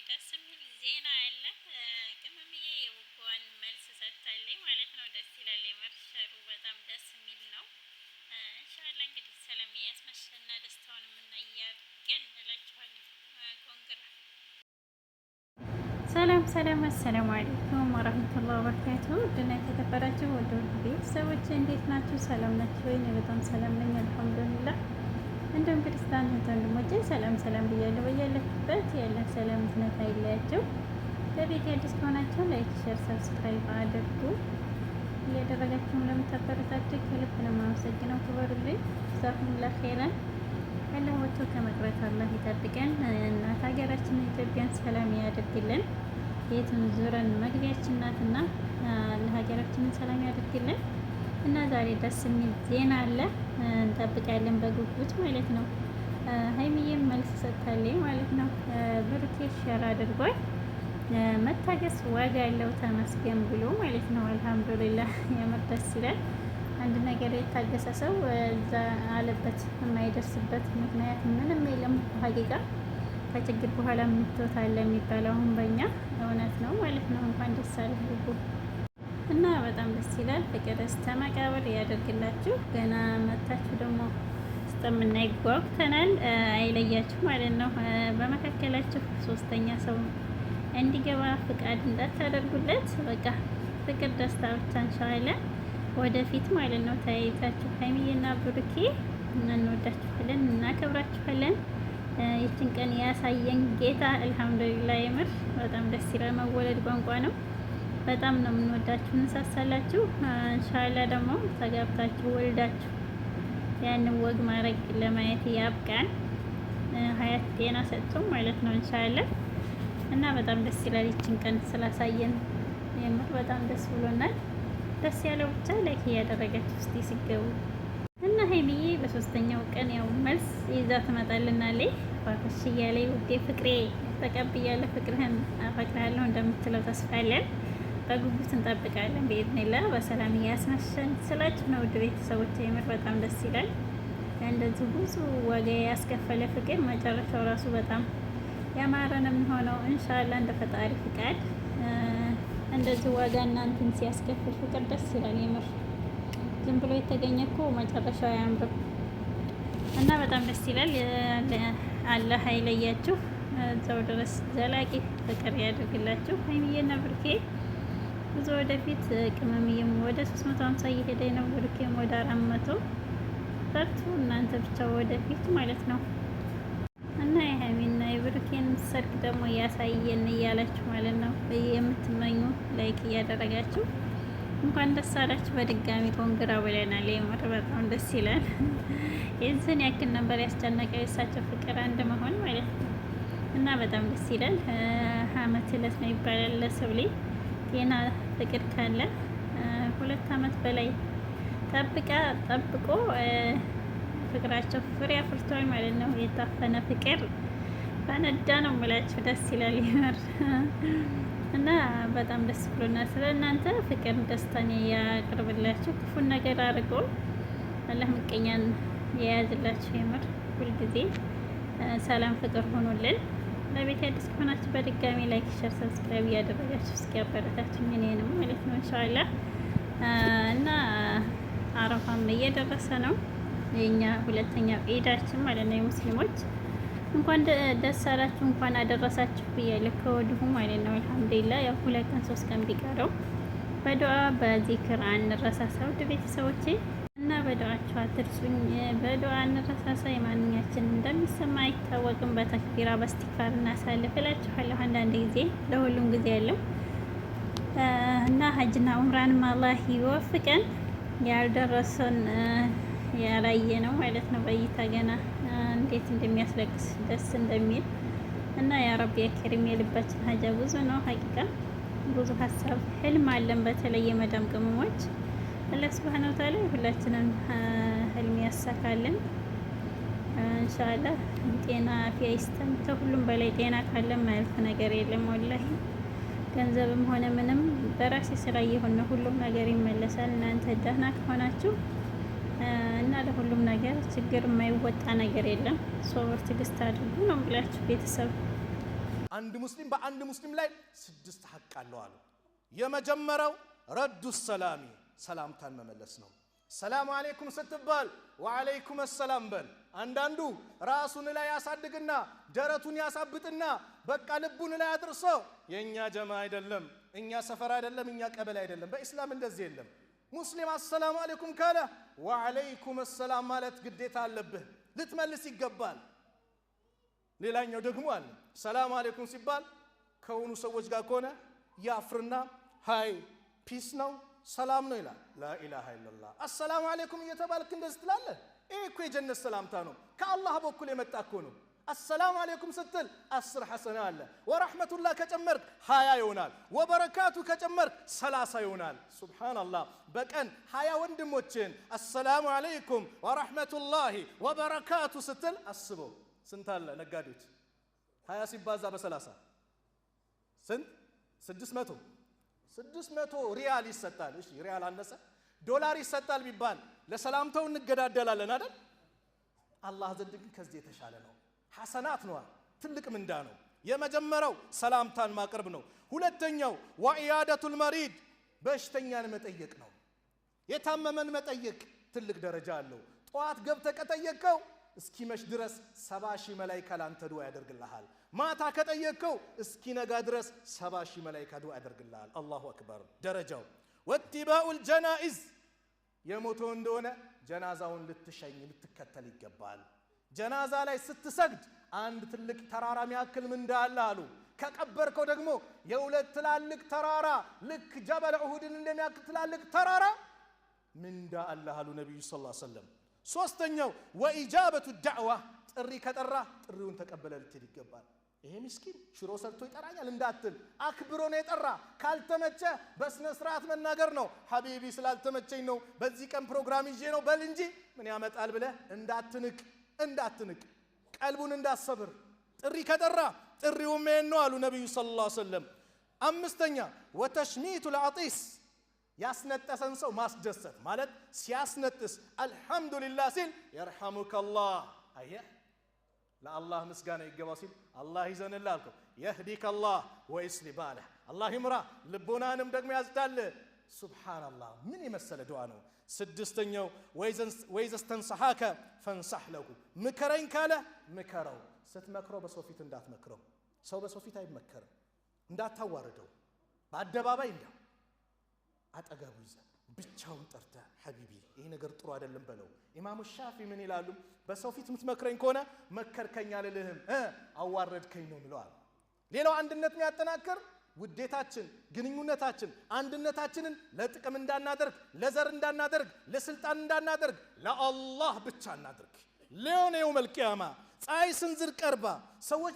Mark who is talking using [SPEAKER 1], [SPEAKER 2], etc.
[SPEAKER 1] ደስ የሚል ዜና አለ። ቅመምዬ የውጓን መልስ ሰጥታለች ማለት ነው። ደስ ይላል። የመርሸሩ በጣም ደስ የሚል ነው። እንሻላ እንግዲህ ሰላም ያስመሸና ደስታውን የምናያርገን እላችኋለሁ። ኮንግራ ሰላም ሰላም፣ አሰላሙ አለይኩም ወረህመቱላሂ ወበረካቱ። ድና የተከበራችሁ ወደ ውድ ቤተሰቦች እንዴት ናችሁ? ሰላም ናችሁ ወይ? በጣም ሰላም ነኝ አልሐምዱሊላህ። እንደውም ክርስቲያን ወንድሞቼ ሰላም ሰላም ብያለሁ። በያላችሁበት ያለ ሰላም ዝነት አይለያችሁ። ለቤት አዲስ ከሆናችሁ ላይክ፣ ሼር፣ ሰብስክራይብ አድርጉ። እያደረጋችሁም ለምታበረታችሁ ከልብ ነው የማመሰግነው። ክበሩልኝ። ጀዛኩሙላህ ኸይራን። አላህ ወጥቶ ከመቅረት አላህ ይጠብቀን። እናት ሀገራችን ኢትዮጵያን ሰላም ያደርግልን። የቱን ዙረን መግቢያችን ናትና ለሀገራችንን ሰላም ያደርግልን። እና ዛሬ ደስ የሚል ዜና አለ፣ እንጠብቃለን በጉጉት ማለት ነው። ሀይሚዬም መልስ ሰጥታለች ማለት ነው። ብሩኬ ሸር አድርጓል። መታገስ ዋጋ ያለው ተመስገን ብሎ ማለት ነው። አልሐምዱሊላህ የምር ደስ ይላል። አንድ ነገር የታገሰ ሰው እዛ አለበት የማይደርስበት ምክንያት ምንም የለም። ሀቂቃ ከችግር በኋላ ምቾት አለ የሚባለው አሁን በእኛ እውነት ነው ማለት ነው። እንኳን ደስ አለህ ልቡ እና በጣም ደስ ይላል። ፍቅር እስከ መቃብር ያደርግላችሁ። ገና መታችሁ ደግሞ እስከምናይ ጓጉተናል። አይለያችሁ ማለት ነው። በመካከላችሁ ሶስተኛ ሰው እንዲገባ ፍቃድ እንዳታደርጉለት። በቃ ፍቅር ደስታ ብቻ እንሻለን ወደፊት ማለት ነው። ተያይዛችሁ ሀይሚዬና ብሩኬ እንወዳችኋለን፣ እናከብራችኋለን። ይችን ቀን ያሳየን ጌታ አልሐምዱሊላህ። የምር በጣም ደስ ይላል። መወለድ ቋንቋ ነው። በጣም ነው የምንወዳችሁ፣ እንሳሳላችሁ። እንሻላ ደግሞ ተጋብታችሁ ወልዳችሁ ያንን ወግ ማድረግ ለማየት ያብቃን። ሀያት ጤና ሰጥቶ ማለት ነው እንሻላ። እና በጣም ደስ ይላል። ይችን ቀን ስላሳየን የምር በጣም ደስ ብሎናል። ደስ ያለው ብቻ ላይክ እያደረጋችሁ እስቲ ሲገቡ እና ሀይሚዬ በሶስተኛው ቀን ያው መልስ ይዛ ትመጣልናለች። ፋክሽ እያለኝ ውዴ ፍቅሬ ተቀብያለሁ፣ ፍቅርህን አፈቅርሃለሁ እንደምትለው ተስፋ አለን። በጉጉት እንጠብቃለን። በኢድኒላህ በሰላም እያስመሸን ስላችሁ ነው ውድ ቤተሰቦች። የምር በጣም ደስ ይላል። እንደዚህ ብዙ ዋጋ ያስከፈለ ፍቅር መጨረሻው ራሱ በጣም ያማረ ነው የሚሆነው ኢንሻአላህ እንደ ፈጣሪ ፍቃድ። እንደዚህ ዋጋ እናንተን ሲያስከፍል ፍቅር ደስ ይላል። የምር ዝም ብሎ የተገኘ እኮ መጨረሻው አያምርም እና በጣም ደስ ይላል። አላህ አይለያችሁ፣ እዛው ድረስ ዘላቂ ፍቅር ያደርግላችሁ። ሀይሚዬና ብሩኬ ብዙ ወደፊት። ቅመምዬም ወደ 350 እየሄደ ነው፣ ብሩኬም ወደ 400። በርቱ እናንተ ብቻ ወደፊት ማለት ነው። እና የሀይሚና የብሩኬን ሰርግ ደግሞ እያሳየን እያላችሁ ማለት ነው የምትመኙ ላይክ እያደረጋችሁ እንኳን ደስ አላችሁ። በድጋሚ ኮንግራ ብለናል። የምር በጣም ደስ ይላል። የዚህን ያክል ነበር ያስጨነቀው የእሳቸው ፍቅር አንድ መሆን ማለት ነው። እና በጣም ደስ ይላል። አመት ዕለት ነው ይባላል ለሰው ልጅ ጤና ፍቅር ካለ 2 አመት በላይ ጠብቆ ፍቅራቸው ፍሬ አፍርቷል ማለት ነው። የታፈነ ፍቅር ፈነዳ ነው የምላችሁ። ደስ ይላል ይመር እና በጣም ደስ ብሎናል። ስለ እናንተ ፍቅር ደስታን ያቅርብላችሁ፣ ክፉን ነገር አድርጎ አላህ ምቀኛን የያዝላችሁ። የምር ሁልጊዜ ሰላም ፍቅር ሆኖልን። ለቤት አዲስ ከሆናችሁ በድጋሚ ላይክ፣ ሼር፣ ሰብስክራይብ እያደረጋችሁ እስኪ አበረታችሁ እኔንም ማለት ነው ኢንሻአላህ። እና አረፋም እየደረሰ ነው የኛ ሁለተኛው ኢዳችን ማለት ነው የሙስሊሞች። እንኳን ደስ አላችሁ እንኳን አደረሳችሁ ብያለሁ ከወዲሁ ማለት ነው። አልሐምዱሊላህ ያው 2 ቀን 3 ቀን ቢቀረው በዱዓ በዚክር አንረሳሳ ውድ ቤተሰቦቼ። እና በዱዓችሁ አትርሱኝ፣ በዱዓ እንረሳሳ። የማንኛችን እንደሚሰማ አይታወቅም። በተክቢራ በስቲክፋር እናሳልፍ እላችኋለሁ። አንዳንድ ጊዜ ለሁሉም ጊዜ ያለው እና ሀጅና ኡምራንም አላህ ይወፍቀን። ያልደረሰን ያላየ ነው ማለት ነው። በእይታ ገና እንዴት እንደሚያስለቅስ ደስ እንደሚል እና ያ ረቢ የከሪም የልባችን ሀጃ ብዙ ነው። ሀቂቃ ብዙ ሀሳብ ህልም አለን። በተለይ የመዳም ቅመሞች አላህ ሱብሃነሁ ወተዓላ ሁላችንን ህልም ያሳካልን ኢንሻአላህ። ጤና አፊያ ይስጠን። ከሁሉም በላይ ጤና ካለ ማያልፍ ነገር የለም ወላሂ። ገንዘብም ሆነ ምንም በራሴ ስራ እየሆነ ሁሉም ነገር ይመለሳል። እናንተ ደህና ከሆናችሁ እና ለሁሉም ነገር ችግር የማይወጣ ነገር የለም። ሶብር ትዕግስት አድርጉ ነው ብላችሁ ቤተሰብ
[SPEAKER 2] አንድ ሙስሊም በአንድ ሙስሊም ላይ 6 ሐቅ አለው አሉ። የመጀመሪያው ረዱ ሰላሚ ሰላምታን መመለስ ነው። ሰላም አለይኩም ስትባል ወአለይኩም ሰላም በል። አንዳንዱ ራሱን ላይ ያሳድግና ደረቱን ያሳብጥና በቃ ልቡን ላይ አድርሶ የኛ ጀማ አይደለም፣ እኛ ሰፈር አይደለም፣ እኛ ቀበሌ አይደለም። በእስላም እንደዚህ የለም። ሙስሊም አሰላሙ አለይኩም ካለ ወአለይኩም ሰላም ማለት ግዴታ አለብህ፣ ልትመልስ ይገባል። ሌላኛው ደግሞ አለ ሰላም አለይኩም ሲባል ከሆኑ ሰዎች ጋር ከሆነ ያፍርና ሃይ ፒስ ነው ሰላም ነው ይላል። ላኢላሃ ኢላላህ አሰላሙ አለይኩም እየተባልክ እንደዚህ ትላለህ። ይሄ እኮ የጀነት ሰላምታ ነው፣ ከአላህ በኩል የመጣ እኮ ነው። አሰላሙ አለይኩም ስትል 10 ሐሰና አለ። ወራህመቱላህ ከጨመርክ 20 ይሆናል። ወበረካቱ ከጨመርክ 30 ይሆናል። ሱብሃንአላህ በቀን 20 ወንድሞችን አሰላሙ አለይኩም ወራህመቱላሂ ወበረካቱ ስትል አስበው ስንት አለ? ነጋዴዎች 20 ሲባዛ በ30 ስንት? 600 ሪያል ይሰጣል። እሺ ሪያል አነሰ ዶላር ይሰጣል ቢባል ለሰላምታው እንገዳደላለን አይደል? አላህ ዘንድ ግን ከዚህ የተሻለ ነው። ሐሰናት ነው፣ ትልቅ ምንዳ ነው። የመጀመሪያው ሰላምታን ማቅረብ ነው። ሁለተኛው ወኢያደቱል መሪድ በሽተኛን መጠየቅ ነው። የታመመን መጠየቅ ትልቅ ደረጃ አለው። ጠዋት ገብተህ ከጠየቅከው እስኪመሽ ድረስ 70,000 መላእክት ላንተ ዱዓ ያደርግልሃል። ማታ ከጠየቅከው እስኪነጋ ድረስ 70,000 መላእክት ዱዓ ያደርግልሃል። አላሁ አክበር። ደረጃው ወትባኡል ጀናኢዝ የሞተው እንደሆነ ጀናዛውን ልትሸኝ ልትከተል ይገባል። ጀናዛ ላይ ስትሰግድ አንድ ትልቅ ተራራ የሚያክል ምንዳ አለ አሉ። ከቀበርከው ደግሞ የሁለት ትላልቅ ተራራ ልክ ጀበል ኡሁድን እንደሚያክል ትላልቅ ተራራ ምንዳ አለ አሉ ነብዩ ሰለላሁ ዐለይሂ ወሰለም። ሶስተኛው ወኢጃበቱ ዳዕዋ ጥሪ ከጠራ ጥሪውን ተቀበለ ልትል ይገባል። ይሄ ምስኪን ሽሮ ሰርቶ ይጠራኛል እንዳትል፣ አክብሮ ነው የጠራ። ካልተመቸ በስነ ስርዓት መናገር ነው። ሐቢቢ ስላልተመቸኝ ነው በዚህ ቀን ፕሮግራም ይዤ ነው በል እንጂ ምን ያመጣል ብለህ እንዳትንቅ ቀልቡን እንዳሰብር። ጥሪ ከጠራ ጥሪው ምን ነው አሉ ነብዩ ሰለላሁ ዐለይሂ ወሰለም። አምስተኛ ወተሽሚቱ العطيس ያስነጠሰን ሰው ማስደሰት ማለት ሲያስነጥስ አልহামዱሊላህ ሲል የርሐሙከላህ አየ ለአላህ ምስጋና ይገባው ሲል አላህ ይዘንልህ አልከው። የህዲከላህ ወይስሊ ባለህ አላህ ይምራ ልቦናንም ደግሞ ያዝዳል። ሱብሃንአላህ ምን የመሰለ ዱዓ ነው። ስድስተኛው ወይዘስተንሰሐከ ፈንሰሕ ለሁ ምከረኝ ካለ ምከረው። ስትመክረው በሰው ፊት እንዳትመክረው። ሰው በሰው ፊት አይመከርም። እንዳታዋርደው በአደባባይ እንደው አጠገቡ ይዘህ ብቻውን ጠርተህ ሐቢቢ ይሄ ነገር ጥሩ አይደለም በለው። ኢማሙ ሻፊ ምን ይላሉ? በሰው ፊት የምትመክረኝ ከሆነ መከርከኝ አልልህም አዋረድከኝ ነው ብለዋል። ሌላው አንድነት የሚያጠናክር ውዴታችን፣ ግንኙነታችን፣ አንድነታችንን ለጥቅም እንዳናደርግ፣ ለዘር እንዳናደርግ፣ ለስልጣን እንዳናደርግ ለአላህ ብቻ እናድርግ። ለየውመል ቂያማ ፀሐይ ስንዝር ቀርባ ሰዎች